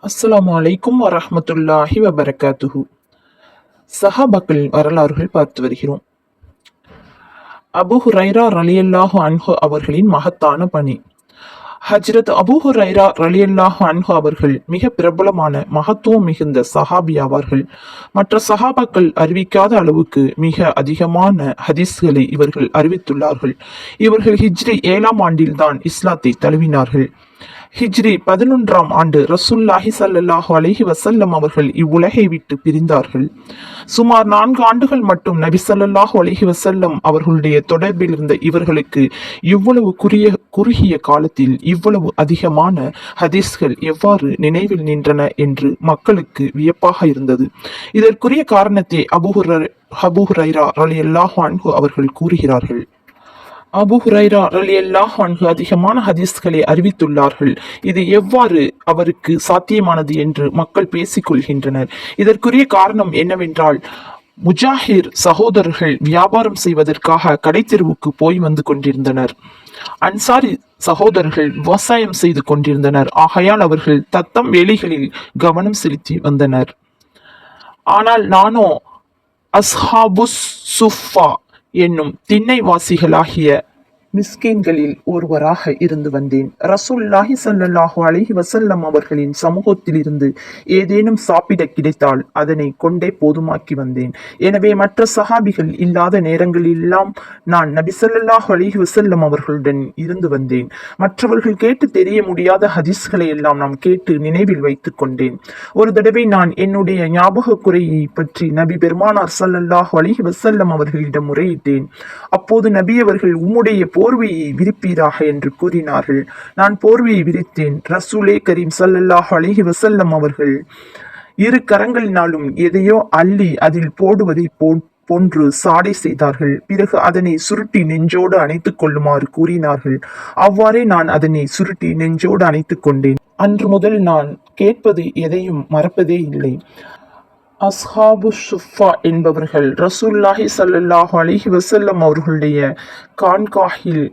அஸ்ஸலாமு அலைக்கும் வரஹ்மத்துல்லாஹி வபரகாத்துஹு. சஹாபாக்கள் வரலாறுகள் பார்த்து வருகிறோம். அபூ ஹுரைரா ரலியல்லாஹு அன்ஹு அவர்களின் மகத்தான பணி. ஹஜ்ரத் அபூ ஹுரைரா ரலியல்லாஹு அன்ஹு அவர்கள் மிக பிரபலமான மகத்துவம் மிகுந்த சஹாபி ஆவார்கள். மற்ற சஹாபாக்கள் அறிவிக்காத அளவுக்கு மிக அதிகமான ஹதீஸ்களை இவர்கள் அறிவித்துள்ளார்கள். இவர்கள் ஹிஜ்ரி 7ஆம் ஆண்டில்தான் இஸ்லாத்தை தழுவினார்கள். ஹிஜ்ரி 11ஆம் ஆண்டு ரசூலுல்லாஹி ஸல்லல்லாஹு அலைஹி வஸல்லம் அவர்கள் இவ்வுலகை விட்டு பிரிந்தார்கள். சுமார் 4 ஆண்டுகள் மட்டும் நபி ஸல்லல்லாஹு அலைஹி வஸல்லம் அவர்களுடைய தொடர்பில் இருந்த இவர்களுக்கு இவ்வளவு குறுகிய காலத்தில் இவ்வளவு அதிகமான ஹதீஸ்கள் எவ்வாறு நினைவில் நின்றன என்று மக்களுக்கு வியப்பாக இருந்தது. இதற்குரிய காரணத்தை அபூ ஹுரைரா ரலியல்லாஹு அன்ஹு அவர்கள் கூறுகிறார்கள். அபூ ஹுரைரா ரலியல்லாஹு அன்ஹு அதிகமான ஹதீஸ்களை அறிவித்துள்ளார்கள். இது எவ்வாறு அவருக்கு சாத்தியமானது என்று மக்கள் பேசிக் கொள்கின்றனர். இதற்குரிய காரணம் என்னவென்றால், முஜாஹிர் சகோதரர்கள் வியாபாரம் செய்வதற்காக கடைத்தெருவுக்கு போய் வந்து கொண்டிருந்தனர். அன்சாரி சகோதரர்கள் விவசாயம் செய்து கொண்டிருந்தனர். ஆகையால் அவர்கள் தத்தம் வேலைகளில் கவனம் செலுத்தி வந்தனர். ஆனால் நானோ அஸ்ஹாபுஸ் சுஃபா என்னும் திண்ணைவாசிகளாகிய மிஸ்கீன்களில் ஒருவராக இருந்து வந்தேன். ரசூலுல்லாஹி ஸல்லல்லாஹு அலைஹி வஸல்லம் அவர்களின் சமூகத்தில் இருந்து ஏதேனும் சாப்பிட கிடைத்தால் அதனை கொண்டே போதுமாக்கி வந்தேன். எனவே மற்ற சஹாபிகள் இல்லாத நேரங்களெல்லாம் நான் நபி ஸல்லல்லாஹு அலைஹி வஸல்லம் அவர்களுடன் இருந்து வந்தேன். மற்றவர்கள் கேட்டு தெரிய முடியாத ஹதீஸ்களை எல்லாம் நாம் கேட்டு நினைவில் வைத்துக் கொண்டேன். ஒரு தடவை நான் என்னுடைய ஞாபக குறையை பற்றி நபி பெருமானார் ஸல்லல்லாஹு அலைஹி வஸல்லம் அவர்களிடம் முறையிட்டேன். அப்போது நபி அவர்கள் உம்முடைய போர்வையை விரிப்பீராக என்று கூறினார்கள். நான் போர்வையை விரித்தேன். ரசூலே கரீம் ஸல்லல்லாஹு அலைஹி வஸல்லம் அவர்கள் இரு கரங்களினாலும் எதையோ அள்ளி அதில் போடுவதை போன்று சாடை செய்தார்கள். பிறகு அதனை சுருட்டி நெஞ்சோடு அணைத்துக் கொள்ளுமாறு கூறினார்கள். அவ்வாறே நான் அதனை சுருட்டி நெஞ்சோடு அணைத்துக் கொண்டேன். அன்று முதல் நான் கேட்பது எதையும் மறப்பதே இல்லை. அஸ்ஹாபு சுஃபா என்பவர்கள் ரசூலுல்லாஹி ஸல்லல்லாஹு அலைஹி வஸல்லம் அவர்களுடைய கான்காஹில்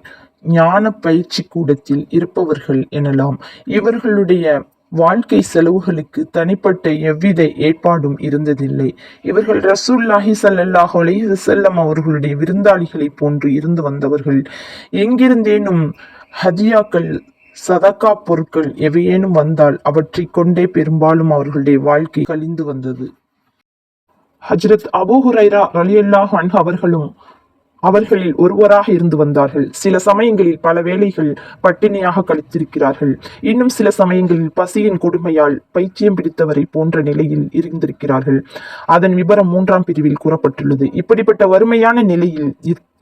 ஞான பயிற்சி கூடத்தில் இருப்பவர்கள் எனலாம். இவர்களுடைய வாழ்க்கை செலவுகளுக்கு தனிப்பட்ட எவ்வித ஏற்பாடும் இருந்ததில்லை. இவர்கள் ரசூலுல்லாஹி ஸல்லல்லாஹு அலைஹி வஸல்லம் அவர்களுடைய விருந்தாளிகளை போன்று இருந்து வந்தவர்கள். எங்கிருந்தேனும் ஹதியாக்கள் சதகா பொருட்கள் எவையேனும் வந்தால் அவற்றை கொண்டே பெரும்பாலும் அவர்களுடைய வாழ்க்கை கழிந்து வந்தது. ஹஜ்ரத் அபூ ஹுரைரா ரலியல்லாஹு அன்ஹு அவர்களும் அவர்களில் ஒருவராக இருந்து வந்தார்கள். சில சமயங்களில் பல வேளைகள் பட்டினியாக கழித்திருக்கிறார்கள். இன்னும் சில சமயங்களில் பசியின் கொடுமையால் பைத்தியம் பிடித்தவரை போன்ற நிலையில் இருந்திருக்கிறார்கள். அதன் விபரம் 3ஆம் பிரிவில் கூறப்பட்டுள்ளது. இப்படிப்பட்ட வறுமையான நிலையில்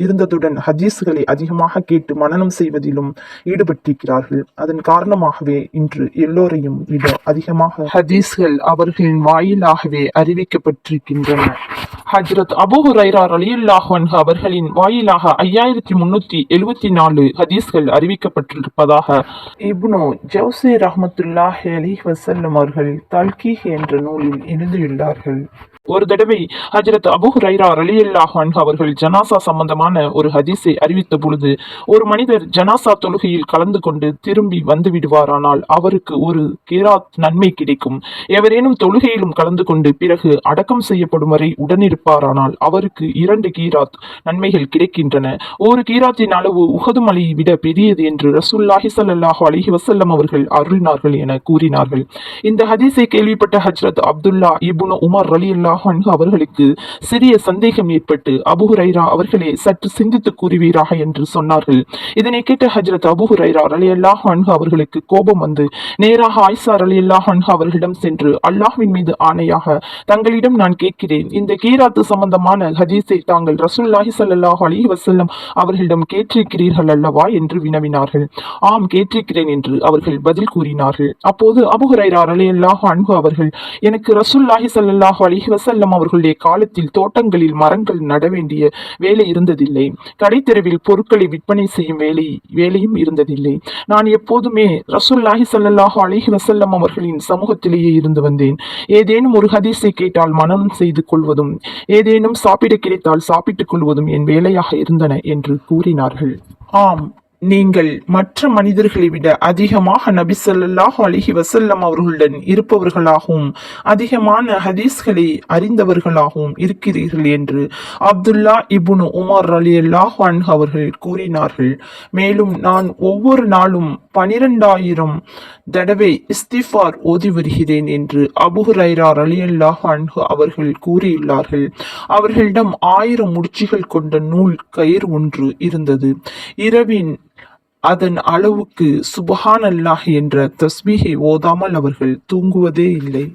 இருந்ததுடன் ஹதீஸ்களை அதிகமாக கேட்டு மனனம் செய்வதிலும் ஈடுபட்டிருக்கிறார்கள். அதன் காரணமாகவே இன்று எல்லோரையும் விட அதிகமாக ஹதீஸ்கள் அவர்களின் வாயிலாகவே அறிவிக்கப்பட்டிருக்கின்றன. ஹஜ்ரத் அபூ ஹுரைரா ரலியல்லாஹு அன்ஹு அவர்களின் வாயிலாக 5374 ஹதீஸ்கள் அறிவிக்கப்பட்டிருப்பதாக இப்னு ஜௌசி ரஹ்மத்துல்லாஹி அலைஹி வஸல்லம் அவர்கள் தல்கீஹ் என்ற நூலில் எழுதியுள்ளார்கள். ஒரு தடவை ஹஜ்ரத் அபூ ஹுரைரா ரலியல்லாஹு அன்ஹு அவர்கள் ஜனாசா சம்பந்தமான ஒரு ஹதீஸை அறிவித்த பொழுது, ஒரு மனிதர் ஜனாசா தொழுகையில் கலந்து கொண்டு திரும்பி வந்து விடுவாரானால் அவருக்கு ஒரு கீராத் நன்மை கிடைக்கும். எவரேனும் தொழுகையிலும் கலந்து கொண்டு பிறகு அடக்கம் செய்யப்படும் வரை உடனிருப்பாரானால் அவருக்கு 2 கீராத் நன்மைகள் கிடைக்கின்றன. ஒரு கீராத்தின் அளவு உஹது மலையை விட பெரியது என்று ரசூலுல்லாஹி ஸல்லல்லாஹு அலைஹி வஸல்லம் அவர்கள் அருளினார்கள் என கூறினார்கள். இந்த ஹதீஸை கேள்விப்பட்ட ஹஜ்ரத் அப்துல்லா இப்னு உமர் ரலியல்லாஹு அன்ஹு அவர்களுக்கு சிறிய சந்தேகம் ஏற்பட்டு, அபூ ஹுரைரா அவர்களே, சற்று சிந்தித்து கூறுவீராக என்று சொன்னார்கள். இதனை கேட்ட ஹஜ்ரத் அபூ ஹுரைரா ரலியல்லாஹு அன்ஹு அவர்களுக்கு கோபம் வந்து நேராக ஆயிஷா ரலியல்லாஹு அன்ஹா அவர்களிடம் சென்று, அல்லாஹ்வின் மீது ஆணையாக தங்களிடம் நான் கேட்கிறேன், இந்த கீராத்து சம்பந்தமான ஹதீஸை தாங்கள் ரசூலுல்லாஹி ஸல்லல்லாஹு அலைஹி வஸல்லம் அவர்களிடம் கேட்டிருக்கிறீர்கள் அல்லவா என்று வினவினார்கள். ஆம், கேட்டிருக்கிறேன் என்று அவர்கள் பதில் கூறினார்கள். அப்போது அபூ ஹுரைரா ரலியல்லாஹு அன்ஹு அவர்கள், எனக்கு ரசூலுல்லாஹி ஸல்லல்லாஹு அலைஹி வஸல்லம் அவர்களுடைய காலத்தில் தோட்டங்களில் மரங்கள் நட வேண்டிய வேலை இருந்ததில்லை. கடைத்தெருவில் பொருட்களை விற்பனை செய்யும் வேலையும் இருந்ததில்லை. நான் எப்போதுமே ரசூலுல்லாஹி ஸல்லல்லாஹு அலைஹி வஸல்லம் அவர்களின் சமூகத்திலேயே இருந்து வந்தேன். ஏதேனும் ஒரு ஹதீஸை கேட்டால் மனனம் செய்து கொள்வதும், ஏதேனும் சாப்பிட கிடைத்தால் சாப்பிட்டுக் கொள்வதும் என் வேலையாக இருந்தன என்று கூறினார்கள். ஆம், நீங்கள் மற்ற மனிதர்களை விட அதிகமாக நபி ஸல்லல்லாஹு அலைஹி வஸல்லம் அவர்களுடன் இருப்பவர்களாகவும் அதிகமான ஹதீஸ்களை அறிந்தவர்களாகவும் இருக்கிறீர்கள் என்று அப்துல்லா இப்னு உமர் ரலியல்லாஹு அன்ஹு அவர்கள் கூறினார்கள். மேலும் நான் ஒவ்வொரு நாளும் 12,000 தடவை இஸ்திஃபார் ஓதி வருகிறேன் என்று அபூ ஹுரைரா ரலியல்லாஹு அன்ஹு அவர்கள் கூறியுள்ளார்கள். அவர்களிடம் 1000 முடிச்சுகள் கொண்ட நூல் கயிறு ஒன்று இருந்தது. இரவின் அதன் அளவுக்கு சுப்ஹானல்லாஹ் என்ற தஸ்பீஹை ஓதாமல் அவர்கள் தூங்குவதே இல்லை.